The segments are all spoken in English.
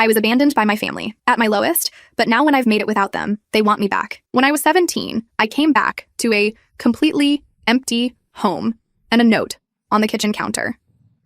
I was abandoned by my family, at my lowest, but now when I've made it without them, they want me back. When I was 17, I came back to a completely empty home and a note on the kitchen counter.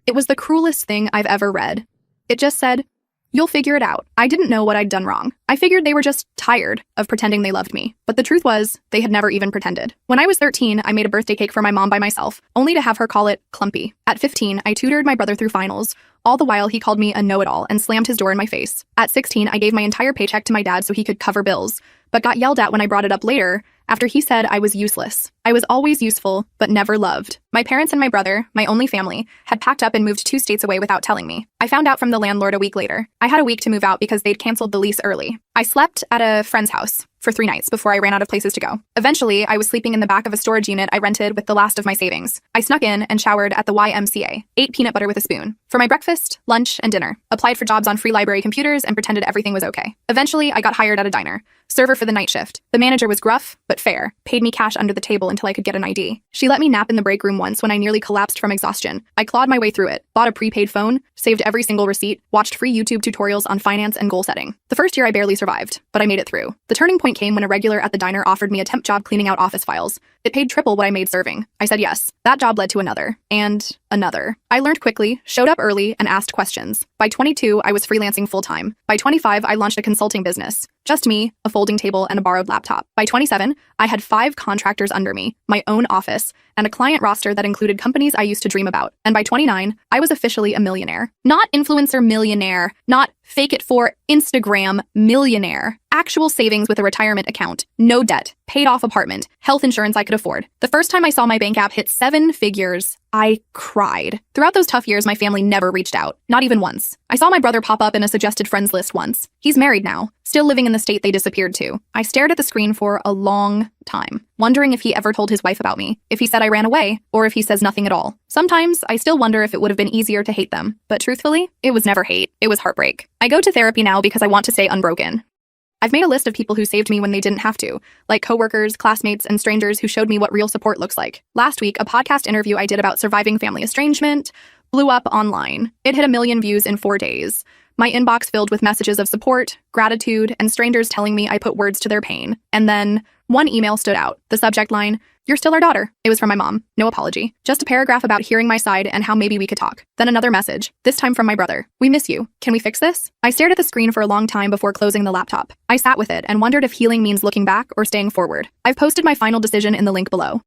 It was the cruelest thing I've ever read. It just said, "You'll figure it out." I didn't know what I'd done wrong. I figured they were just tired of pretending they loved me. But the truth was, they had never even pretended. When I was 13, I made a birthday cake for my mom by myself, only to have her call it clumpy. At 15, I tutored my brother through finals. All the while, he called me a know-it-all and slammed his door in my face. At 16, I gave my entire paycheck to my dad so he could cover bills, but got yelled at when I brought it up later after he said I was useless. I was always useful, but never loved. My parents and my brother, my only family, had packed up and moved 2 states away without telling me. I found out from the landlord a week later. I had a week to move out because they'd canceled the lease early. I slept at a friend's house for 3 nights before I ran out of places to go. Eventually, I was sleeping in the back of a storage unit I rented with the last of my savings. I snuck in and showered at the YMCA, ate peanut butter with a spoon for my breakfast, lunch, and dinner, applied for jobs on free library computers, and pretended everything was okay. Eventually, I got hired at a diner, server for the night shift. The manager was gruff, but fair, paid me cash under the table until I could get an ID. She let me nap in the break room once when I nearly collapsed from exhaustion. I clawed my way through it, bought a prepaid phone, saved every single receipt, watched free YouTube tutorials on finance and goal setting. The first year I barely survived, but I made it through. The turning point came when a regular at the diner offered me a temp job cleaning out office files. It paid triple what I made serving. I said yes. That job led to another, and another. I learned quickly, showed up early, and asked questions. By 22, I was freelancing full-time. By 25, I launched a consulting business. Just me, a folding table, and a borrowed laptop. By 27, I had 5 contractors under me, my own office, and a client roster that included companies I used to dream about. And by 29, I was officially a millionaire. Not influencer millionaire, not fake it for Instagram millionaire. Actual savings with a retirement account, no debt, paid off apartment, health insurance I could afford. The first time I saw my bank app hit 7 figures, I cried. Throughout those tough years, my family never reached out, not even once. I saw my brother pop up in a suggested friends list once. He's married now, still living in the state they disappeared to. I stared at the screen for a long time, wondering if he ever told his wife about me, if he said I ran away, or if he says nothing at all. Sometimes I still wonder if it would have been easier to hate them, but truthfully, it was never hate, it was heartbreak. I go to therapy now because I want to stay unbroken. I've made a list of people who saved me when they didn't have to, like coworkers, classmates, and strangers who showed me what real support looks like. Last week, a podcast interview I did about surviving family estrangement blew up online. It hit 1 million views in 4 days. My inbox filled with messages of support, gratitude, and strangers telling me I put words to their pain. And then one email stood out. The subject line, "You're still our daughter." It was from my mom. No apology. Just a paragraph about hearing my side and how maybe we could talk. Then another message, this time from my brother. "We miss you. Can we fix this?" I stared at the screen for a long time before closing the laptop. I sat with it and wondered if healing means looking back or staying forward. I've posted my final decision in the link below.